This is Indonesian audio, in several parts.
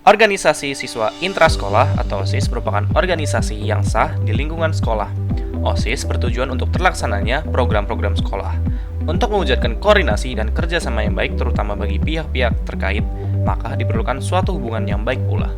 Organisasi Siswa Intrasekolah atau OSIS merupakan organisasi yang sah di lingkungan sekolah. OSIS bertujuan untuk terlaksananya program-program sekolah. Untuk mewujudkan koordinasi dan kerjasama yang baik terutama bagi pihak-pihak terkait, maka diperlukan suatu hubungan yang baik pula.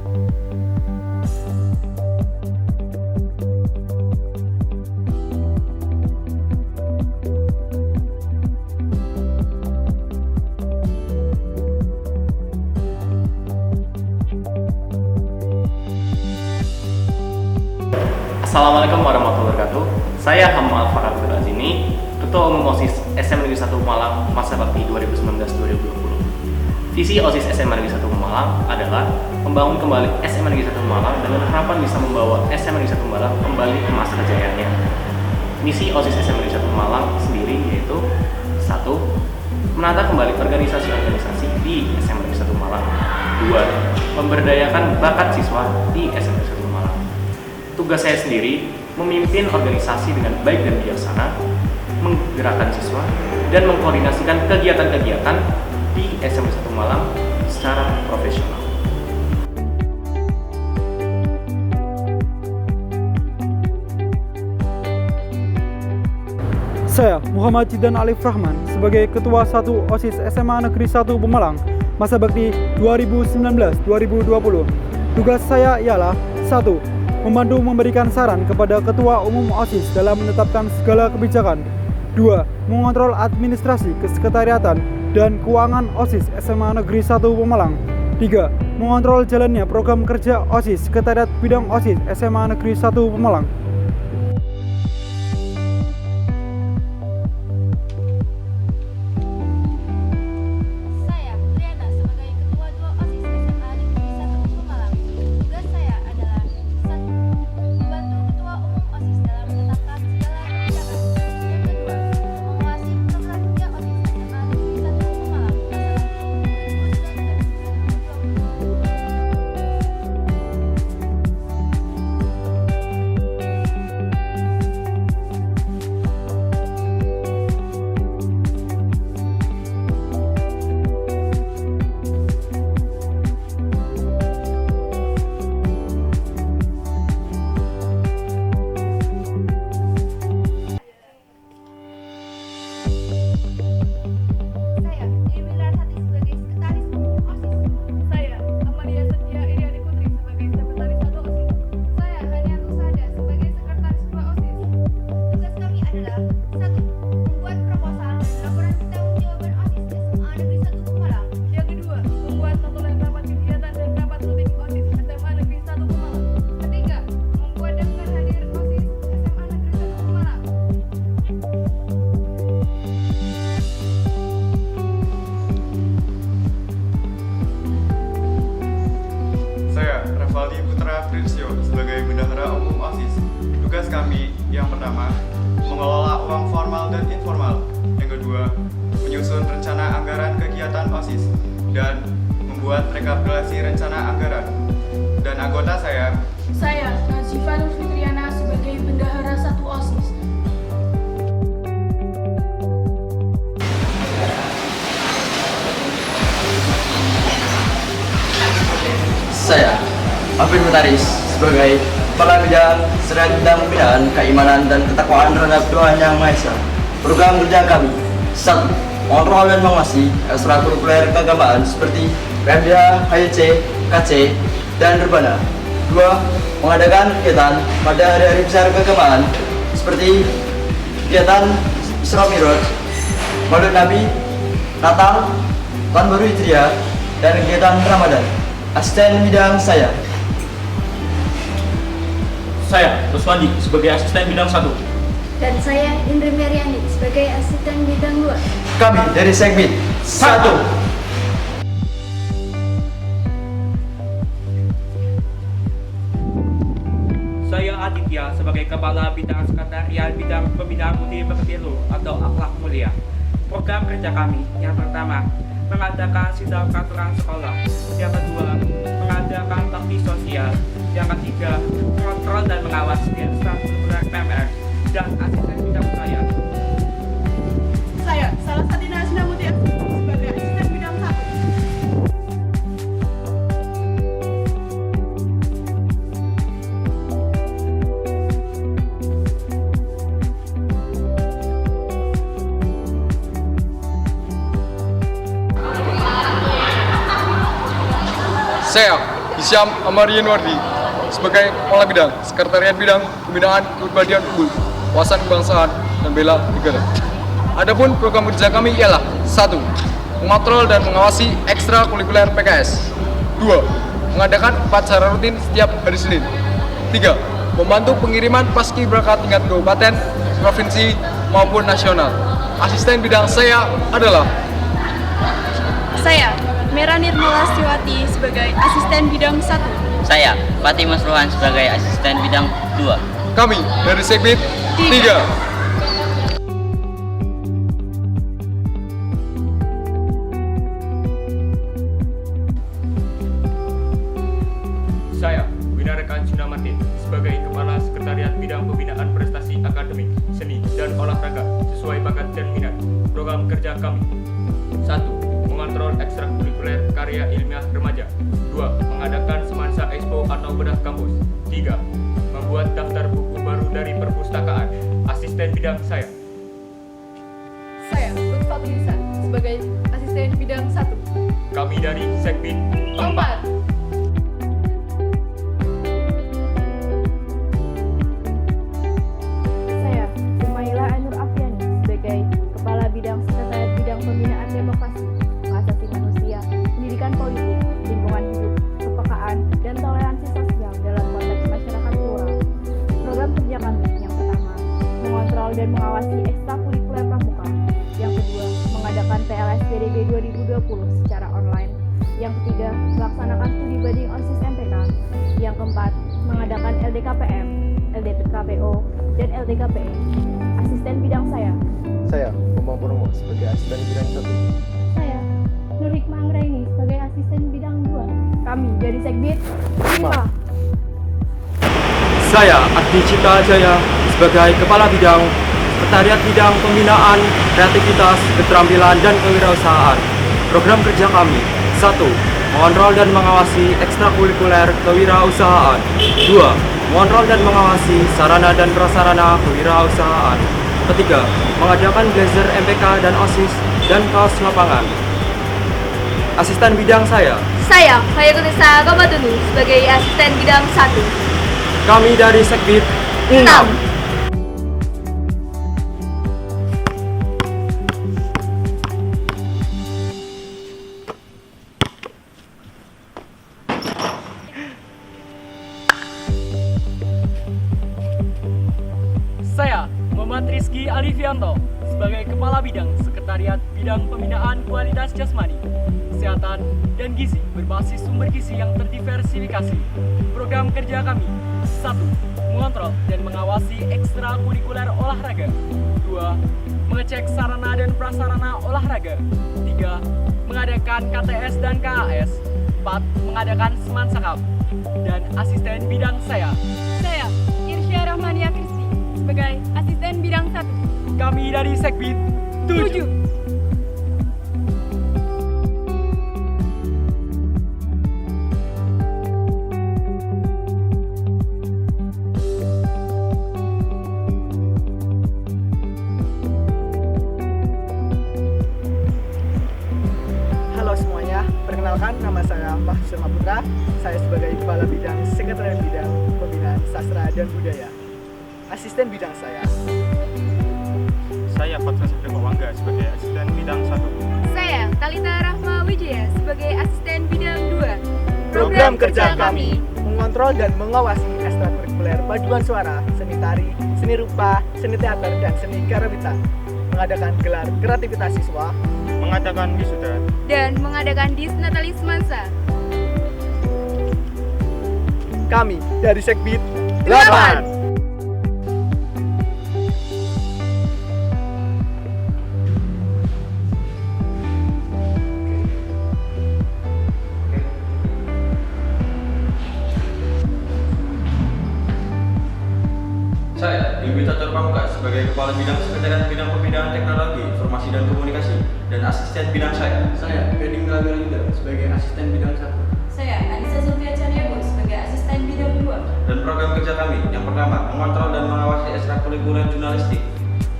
Assalamualaikum warahmatullahi wabarakatuh. Saya Hamal Farah Azini, Ketua Umum OSIS SMA Negeri 1 Malang masa bakti 2019-2020. Visi OSIS SMA Negeri 1 Malang adalah membangun kembali SMA Negeri 1 Malang dengan harapan bisa membawa SMA Negeri 1 Malang kembali ke masa kejayaannya. Misi OSIS SMA Negeri 1 Malang sendiri yaitu 1. Menata kembali organisasi-organisasi di SMA Negeri 1 Malang. 2. Memberdayakan bakat siswa di SMA Negeri 1 Malang. Tugas saya sendiri memimpin organisasi dengan baik dan bijaksana, menggerakkan siswa, dan mengkoordinasikan kegiatan-kegiatan di SMA 1 Malang secara profesional. Saya Muhammad Jidan Alif Rahman sebagai Ketua 1 OSIS SMA Negeri 1 Pemalang masa bakti 2019-2020. Tugas saya ialah 1. Membantu memberikan saran kepada Ketua Umum OSIS dalam menetapkan segala kebijakan. 2. Mengontrol administrasi kesekretariatan dan keuangan OSIS SMA Negeri 1 Pemalang. 3. Mengontrol jalannya program kerja OSIS Sekretariat Bidang OSIS SMA Negeri 1 Pemalang. Sebagai Bendahara Umum OSIS. Tugas kami yang pertama, mengelola uang formal dan informal. Yang kedua, menyusun rencana anggaran kegiatan OSIS dan membuat rekapitulasi rencana anggaran. Dan anggota saya Nazifa Nur Fitriana sebagai Bendahara 1 OSIS. Saya Afid Mutaris sebagai Kepala Bidang Serah Bidang Pembinaan Keimanan dan Ketakwaan terhadap Tuhan Yang Maha Esa. Program kerja kami 1. Mengontrol dan mengawasi ekstrakurikuler keagamaan seperti PMDA, HYC, KC, dan Rebana. 2. Mengadakan kegiatan pada hari-hari besar keagamaan seperti kegiatan Isra Mi'raj, Maulid Nabi, Natal, Tahun Baru Hijriah, dan kegiatan Ramadan. Asisten bidang saya Ruswandi sebagai asisten bidang 1. Dan saya Indri Meriani sebagai asisten bidang 2. Kami dari Sekbid 1. Saya Aditya sebagai Kepala Bidang Sekretariat Bidang Pembinaan Budi Pekerti atau Akhlak Mulia. Program kerja kami yang pertama, mengadakan sidang peraturan sekolah. Yang kedua, mengadakan bakti sosial. Yang ketiga, mengontrol dan mengawasi ekstrakurikuler PMR dan asisten bidang saya. Saya Salasadina Asnamuti sebagai asisten bidang 1. Saya, Hisyam Amarian Wardi, sebagai Kepala Bidang, Sekretariat Bidang Pembinaan Kepribadian Unggul, Wawasan Kebangsaan, dan Bela Negara. Adapun program kerja kami ialah 1. Mengontrol dan mengawasi ekstrakurikuler PKS. 2. Mengadakan upacara rutin setiap hari Senin. 3. Membantu pengiriman paskibraka tingkat kabupaten, provinsi, maupun nasional. Asisten bidang saya adalah saya, Mera Nirmala Stiwati sebagai asisten bidang 1. Saya, Fatih Masruhan sebagai asisten bidang 2. Kami dari Sekbid 3. Saya, Winareka Cunamatin, sebagai Kepala Sekretariat Bidang Pembinaan Prestasi Akademik, Seni, dan Olahraga sesuai bakat dan minat. Program kerja kami: 1. Mengontrol ekstrakurikuler karya ilmiah remaja. 2. Mengadakan Semansa Expo atau bedah kampus. 3. Membuat daftar buku baru dari perpustakaan. Asisten bidang saya: Saya, Lutfa Tulisan sebagai asisten bidang 1. Kami dari Sekbid 4. Bidang Sekretariat Bidang Pembinaan Demokrasi, Hak Asasi Manusia, Pendidikan Politik, Lingkungan Hidup, Kepekaan, dan Toleransi Sosial dalam konteks masyarakat plural. Program kerja kami yang pertama, mengontrol dan mengawasi ekstrakurikuler pramuka. Yang kedua, mengadakan PLSPDB 2020 secara online. Yang ketiga, melaksanakan studi banding OSIS MPK. Yang keempat, mengadakan LDKPM, LDKPO, dan LDKPE. Asisten bidang saya: Bambang Purnomo sebagai asisten bidang 1. Saya, Nur Hikmah Anggraini sebagai asisten bidang 2. Kami dari Sekbid 5. Saya, Ardi Cita Jaya sebagai Kepala Bidang, Sekretariat Bidang Pembinaan, Kreativitas, Keterampilan, dan Kewirausahaan. Program kerja kami: 1. Mengontrol dan mengawasi ekstrakurikuler kewirausahaan. 2. Mengontrol dan mengawasi sarana dan prasarana kewirausahaan. Ketiga, mengadakan blazer MPK dan OSIS dan kaos lapangan. Asisten bidang saya: Saya, Khairunisa Ramadhani sebagai asisten bidang 1. Kami dari Sekbid 6. Saya, Muhammad Rizky Alifianto sebagai Kepala Bidang Sekretariat Bidang Pembinaan Kualitas Jasmani, Kesehatan, dan Gizi berbasis sumber gizi yang terdiversifikasi. Program kerja kami: 1. Mengontrol dan mengawasi ekstrakurikuler olahraga. 2. Mengecek sarana dan prasarana olahraga. 3. Mengadakan KTS dan KAS. 4. Mengadakan Semansa Cup. Dan asisten bidang saya: Irsya Rahmania Kristi sebagai asisten bidang 1. Kami dari Sekbid 7. Halo semuanya, perkenalkan nama saya Mahfud Putra. Saya sebagai Kepala Bidang Sekretariat Bidang Pembinaan Sastra dan Budaya. Asisten bidang saya Fatka Sabda Mawangga sebagai asisten bidang 1. Saya, Talita Rahma Wijaya sebagai asisten bidang 2. Program kerja kami: mengontrol dan mengawasi ekstrakurikuler paduan suara, seni tari, seni rupa, seni teater, dan seni karawitan. Mengadakan gelar kreativitas siswa, Mengadakan wisuda, dan mengadakan Disnatalis Semansa. Kami dari Sekbid 8. Saya, Invitator Pamungkas sebagai Kepala Bidang Sekretariat Bidang Pembinaan Teknologi, Informasi dan Komunikasi, dan asisten bidang saya. Gading Melawira Yuda sebagai asisten bidang 1. Saya, Anissa Zulfia Caniago sebagai asisten bidang 2. Dan program kerja kami: yang pertama, mengontrol dan mengawasi ekstrakurikuler jurnalistik.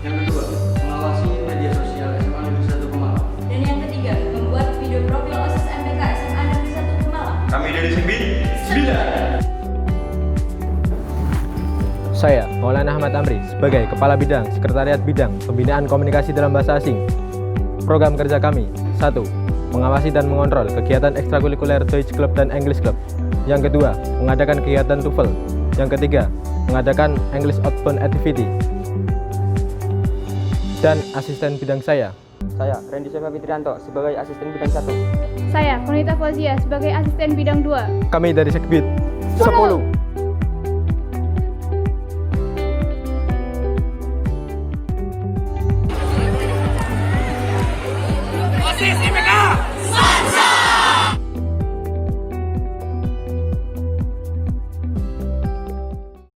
Yang kedua, mengawasi media sosial SMA Negeri 1 Pemalang. Dan yang ketiga, membuat video profil OSIS MPK SMA Negeri 1 Pemalang. Kami dari Segbit 9. Saya, Maulana Ahmad Amri, sebagai Kepala Bidang Sekretariat Bidang Pembinaan Komunikasi dalam Bahasa Asing. Program kerja kami: 1. Mengawasi dan mengontrol kegiatan ekstrakurikuler Deutsch Club dan English Club. Yang kedua, mengadakan kegiatan TOEFL. Yang ketiga, mengadakan English Outbound Activity. Dan asisten bidang saya Randy Syofa Fitrianto sebagai asisten bidang 1. Saya, Konita Fauzia, sebagai asisten bidang 2. Kami dari Segbit 10.